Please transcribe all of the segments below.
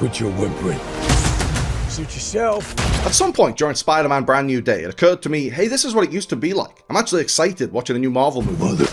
Quit your whimpering. Suit yourself. At some point during Spider-Man Brand New Day, it occurred to me, hey, this is what it used to be like. I'm actually excited watching a new Marvel movie.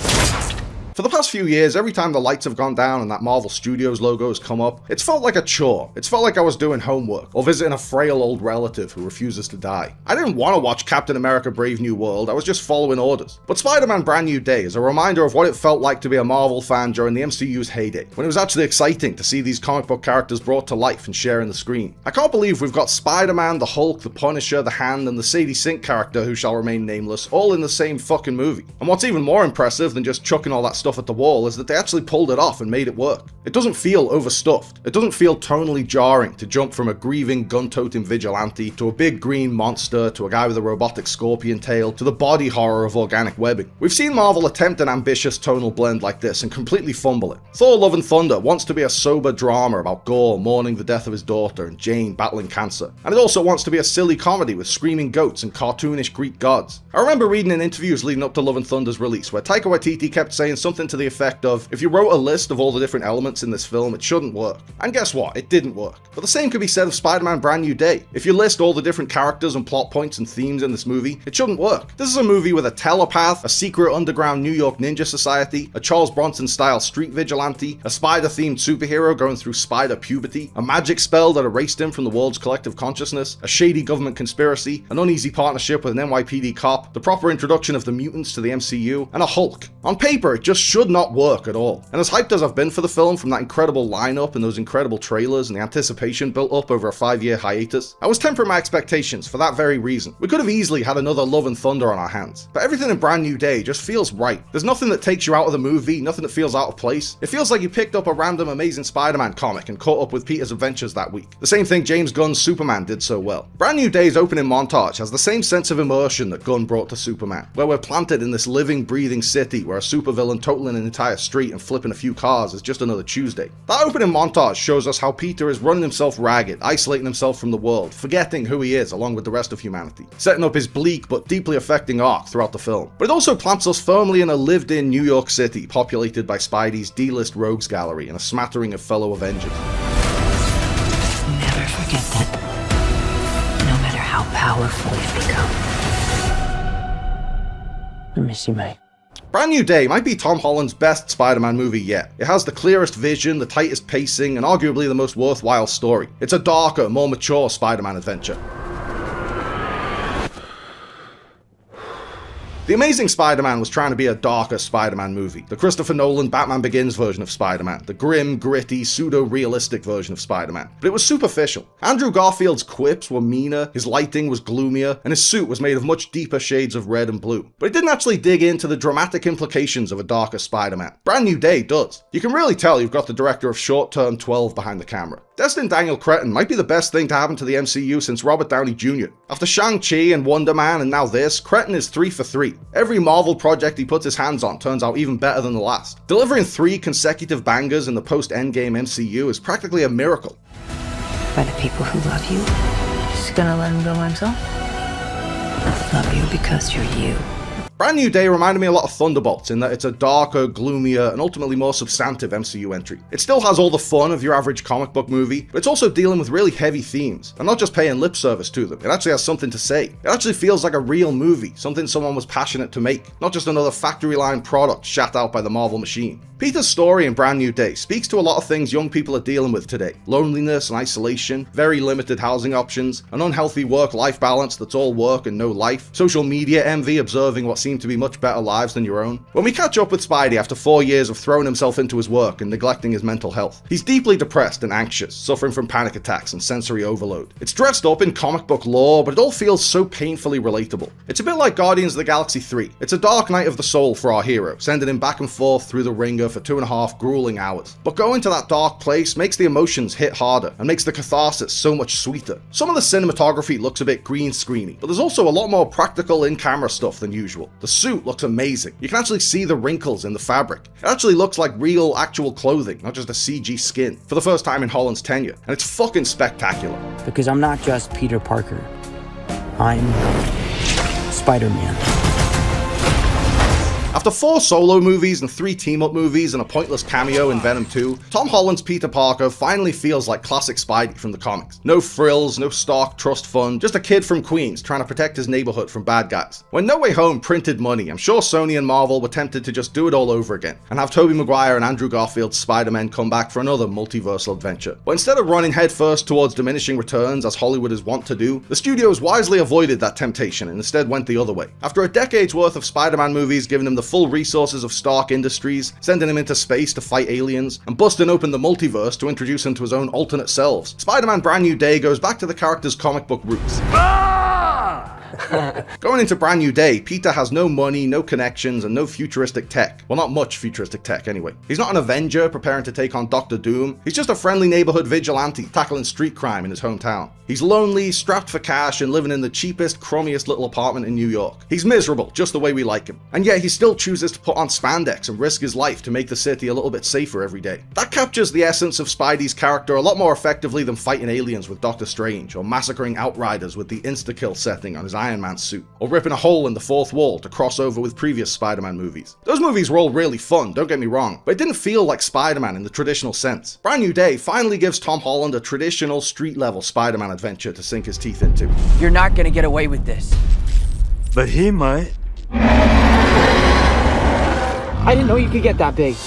For the past few years, every time the lights have gone down and that Marvel Studios logo has come up, it's felt like a chore. It's felt like I was doing homework, or visiting a frail old relative who refuses to die. I didn't want to watch Captain America Brave New World, I was just following orders. But Spider-Man Brand New Day is a reminder of what it felt like to be a Marvel fan during the MCU's heyday, when it was actually exciting to see these comic book characters brought to life and sharing the screen. I can't believe we've got Spider-Man, the Hulk, the Punisher, the Hand, and the Sadie Sink character who shall remain nameless, all in the same fucking movie. And what's even more impressive than just chucking all that stuff at the wall is that they actually pulled it off and made it work. It doesn't feel overstuffed. It doesn't feel tonally jarring to jump from a grieving gun-toting vigilante to a big green monster to a guy with a robotic scorpion tail to the body horror of organic webbing. We've seen Marvel attempt an ambitious tonal blend like this and completely fumble it. Thor: Love and Thunder wants to be a sober drama about Gore mourning the death of his daughter and Jane battling cancer. And it also wants to be a silly comedy with screaming goats and cartoonish Greek gods. I remember reading in interviews leading up to Love and Thunder's release where Taika Waititi kept saying something to the effect of, if you wrote a list of all the different elements in this film, it shouldn't work. And guess what? It didn't work. But the same could be said of Spider-Man Brand New Day. If you list all the different characters and plot points and themes in this movie, it shouldn't work. This is a movie with a telepath, a secret underground New York ninja society, a Charles Bronson-style street vigilante, a spider-themed superhero going through spider puberty, a magic spell that erased him from the world's collective consciousness, a shady government conspiracy, an uneasy partnership with an NYPD cop, the proper introduction of the mutants to the MCU, and a Hulk. On paper, it just should not work at all. And as hyped as I've been for the film from that incredible lineup and those incredible trailers and the anticipation built up over a 5-year hiatus, I was tempering my expectations for that very reason. We could have easily had another Love and Thunder on our hands, but everything in Brand New Day just feels right. There's nothing that takes you out of the movie, nothing that feels out of place. It feels like you picked up a random Amazing Spider-Man comic and caught up with Peter's adventures that week. The same thing James Gunn's Superman did so well. Brand New Day's opening montage has the same sense of immersion that Gunn brought to Superman, where we're planted in this living, breathing city where a supervillain totaling an entire street and flipping a few cars is just another Tuesday. That opening montage shows us how Peter is running himself ragged, isolating himself from the world, forgetting who he is along with the rest of humanity, setting up his bleak but deeply affecting arc throughout the film. But it also plants us firmly in a lived-in New York City populated by Spidey's D-list rogues gallery and a smattering of fellow Avengers. Never forget that, no matter how powerful you become. I miss you, mate. Brand New Day might be Tom Holland's best Spider-Man movie yet. It has the clearest vision, the tightest pacing, and arguably the most worthwhile story. It's a darker, more mature Spider-Man adventure. The Amazing Spider-Man was trying to be a darker Spider-Man movie. The Christopher Nolan Batman Begins version of Spider-Man. The grim, gritty, pseudo-realistic version of Spider-Man. But it was superficial. Andrew Garfield's quips were meaner, his lighting was gloomier, and his suit was made of much deeper shades of red and blue. But it didn't actually dig into the dramatic implications of a darker Spider-Man. Brand New Day does. You can really tell you've got the director of Short Term 12 behind the camera. Destin Daniel Cretton might be the best thing to happen to the MCU since Robert Downey Jr. After Shang-Chi and Wonder Man and now this, Cretton is 3 for 3. Every Marvel project he puts his hands on turns out even better than the last. Delivering 3 consecutive bangers in the post-Endgame MCU is practically a miracle. By the people who love you, just gonna let him go by himself? Love you because you're you. Brand New Day reminded me a lot of Thunderbolts in that it's a darker, gloomier, and ultimately more substantive MCU entry. It still has all the fun of your average comic book movie, but it's also dealing with really heavy themes, and not just paying lip service to them. It actually has something to say. It actually feels like a real movie, something someone was passionate to make, not just another factory line product shat out by the Marvel machine. Peter's story in Brand New Day speaks to a lot of things young people are dealing with today. Loneliness and isolation, very limited housing options, an unhealthy work-life balance that's all work and no life, social media envy observing what seem to be much better lives than your own. When we catch up with Spidey after 4 years of throwing himself into his work and neglecting his mental health, he's deeply depressed and anxious, suffering from panic attacks and sensory overload. It's dressed up in comic book lore, but it all feels so painfully relatable. It's a bit like Guardians of the Galaxy 3. It's a dark night of the soul for our hero, sending him back and forth through the ringer for 2.5 grueling hours. But going to that dark place makes the emotions hit harder and makes the catharsis so much sweeter. Some of the cinematography looks a bit green screeny, but there's also a lot more practical in-camera stuff than usual. The suit looks amazing. You can actually see the wrinkles in the fabric. It actually looks like real, actual clothing, not just a CG skin, for the first time in Holland's tenure, and it's fucking spectacular. Because I'm not just Peter Parker. I'm Spider-Man. After 4 solo movies and 3 team-up movies and a pointless cameo in Venom 2, Tom Holland's Peter Parker finally feels like classic Spidey from the comics. No frills, no stark trust fund, just a kid from Queens trying to protect his neighborhood from bad guys. When No Way Home printed money, I'm sure Sony and Marvel were tempted to just do it all over again, and have Tobey Maguire and Andrew Garfield's Spider-Man come back for another multiversal adventure. But instead of running headfirst towards diminishing returns as Hollywood is wont to do, the studios wisely avoided that temptation and instead went the other way. After a decade's worth of Spider-Man movies giving him the full resources of Stark Industries, sending him into space to fight aliens, and busting open the multiverse to introduce him to his own alternate selves, Spider-Man Brand New Day goes back to the character's comic book roots. Going into Brand New Day, Peter has no money, no connections, and no futuristic tech. Well, not much futuristic tech anyway. He's not an Avenger preparing to take on Dr. Doom. He's just a friendly neighborhood vigilante tackling street crime in his hometown. He's lonely, strapped for cash, and living in the cheapest, crummiest little apartment in New York. He's miserable, just the way we like him. And yet he still chooses to put on spandex and risk his life to make the city a little bit safer every day. That captures the essence of Spidey's character a lot more effectively than fighting aliens with Doctor Strange, or massacring Outriders with the insta-kill setting on his Iron Man suit, or ripping a hole in the fourth wall to cross over with previous Spider-Man movies. Those movies were all really fun, don't get me wrong, but it didn't feel like Spider-Man in the traditional sense. Brand New Day finally gives Tom Holland a traditional street-level Spider-Man adventure to sink his teeth into. You're not gonna get away with this. But he might. I didn't know you could get that big.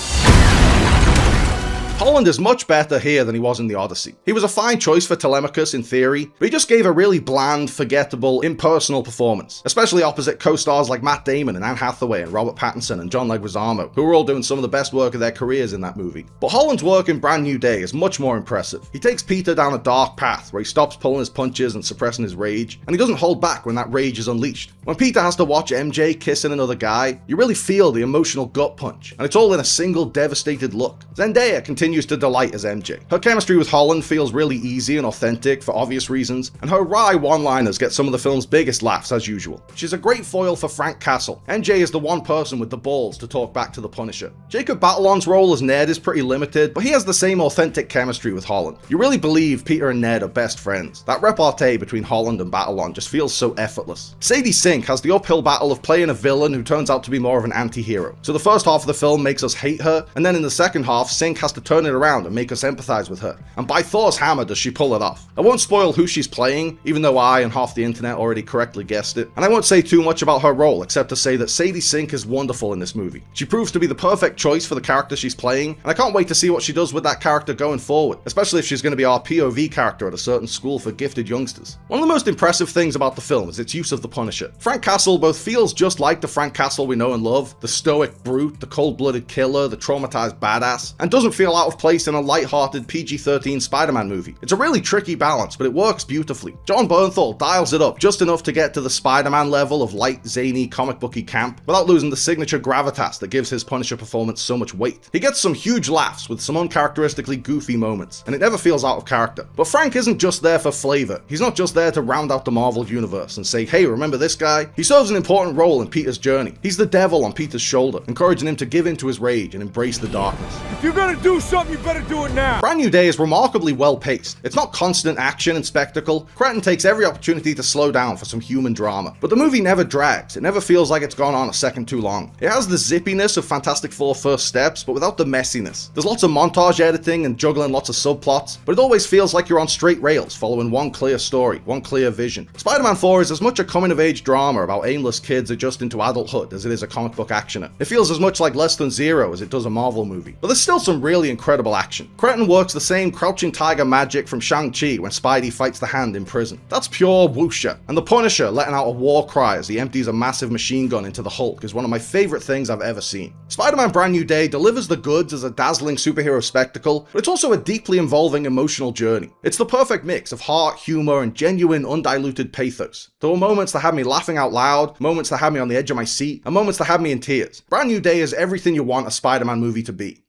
Holland is much better here than he was in the Odyssey. He was a fine choice for Telemachus in theory, but he just gave a really bland, forgettable, impersonal performance, especially opposite co-stars like Matt Damon and Anne Hathaway and Robert Pattinson and John Leguizamo, who were all doing some of the best work of their careers in that movie. But Holland's work in Brand New Day is much more impressive. He takes Peter down a dark path where he stops pulling his punches and suppressing his rage, and he doesn't hold back when that rage is unleashed. When Peter has to watch MJ kissing another guy, you really feel the emotional gut punch, and it's all in a single devastated look. Zendaya continues to delight as MJ. Her chemistry with Holland feels really easy and authentic for obvious reasons, and her wry one-liners get some of the film's biggest laughs as usual. She's a great foil for Frank Castle. MJ is the one person with the balls to talk back to the Punisher. Jacob Batalon's role as Ned is pretty limited, but he has the same authentic chemistry with Holland. You really believe Peter and Ned are best friends. That repartee between Holland and Batalon just feels so effortless. Sadie Sink has the uphill battle of playing a villain who turns out to be more of an anti-hero. So the first half of the film makes us hate her, and then in the second half, Sink has to turn it around and make us empathize with her. And by Thor's hammer does she pull it off. I won't spoil who she's playing, even though I and half the internet already correctly guessed it. And I won't say too much about her role, except to say that Sadie Sink is wonderful in this movie. She proves to be the perfect choice for the character she's playing, and I can't wait to see what she does with that character going forward, especially if she's going to be our POV character at a certain school for gifted youngsters. One of the most impressive things about the film is its use of the Punisher. Frank Castle both feels just like the Frank Castle we know and love, the stoic brute, the cold-blooded killer, the traumatized badass, and doesn't feel out of place in a light-hearted PG-13 Spider-Man movie. It's a really tricky balance, but it works beautifully. John Bernthal dials it up just enough to get to the Spider-Man level of light, zany, comic booky camp, without losing the signature gravitas that gives his Punisher performance so much weight. He gets some huge laughs with some uncharacteristically goofy moments, and it never feels out of character. But Frank isn't just there for flavor. He's not just there to round out the Marvel universe and say, hey, remember this guy? He serves an important role in Peter's journey. He's the devil on Peter's shoulder, encouraging him to give in to his rage and embrace the darkness. If you're gonna do something, you better do it now. Brand New Day is remarkably well paced. It's not constant action and spectacle. Cretton takes every opportunity to slow down for some human drama. But the movie never drags. It never feels like it's gone on a second too long. It has the zippiness of Fantastic Four First Steps, but without the messiness. There's lots of montage editing and juggling lots of subplots, but it always feels like you're on straight rails, following one clear story, one clear vision. Spider-Man 4 is as much a coming-of-age drama about aimless kids adjusting to adulthood as it is a comic book actioner. It feels as much like Less Than Zero as it does a Marvel movie. But there's still some really incredible action. Cretton works the same Crouching Tiger magic from Shang-Chi when Spidey fights the Hand in prison. That's pure wuxia. And the Punisher letting out a war cry as he empties a massive machine gun into the Hulk is one of my favorite things I've ever seen. Spider-Man Brand New Day delivers the goods as a dazzling superhero spectacle, but it's also a deeply involving emotional journey. It's the perfect mix of heart, humor, and genuine undiluted pathos. There were moments that had me laughing out loud, moments that had me on the edge of my seat, and moments that had me in tears. Brand New Day is everything you want a Spider-Man movie to be.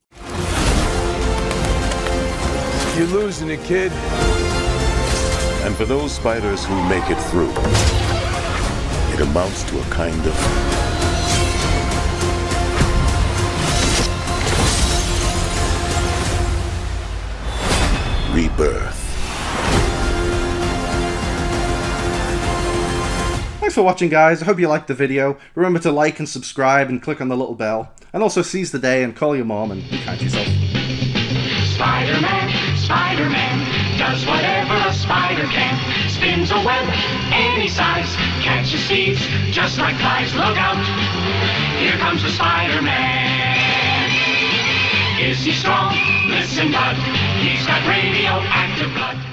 You're losing it, kid. And for those spiders who make it through, it amounts to a kind of rebirth. My Thanks for watching, guys. I hope you liked the video. Remember to like and subscribe and click on the little bell. And also seize the day and call your mom and be kind to yourself. Spider-Man, Spider-Man, does whatever a spider can. Spins a web any size, catches thieves just like flies. Look out, here comes the Spider-Man. Is he strong? Listen, bud, he's got radioactive blood.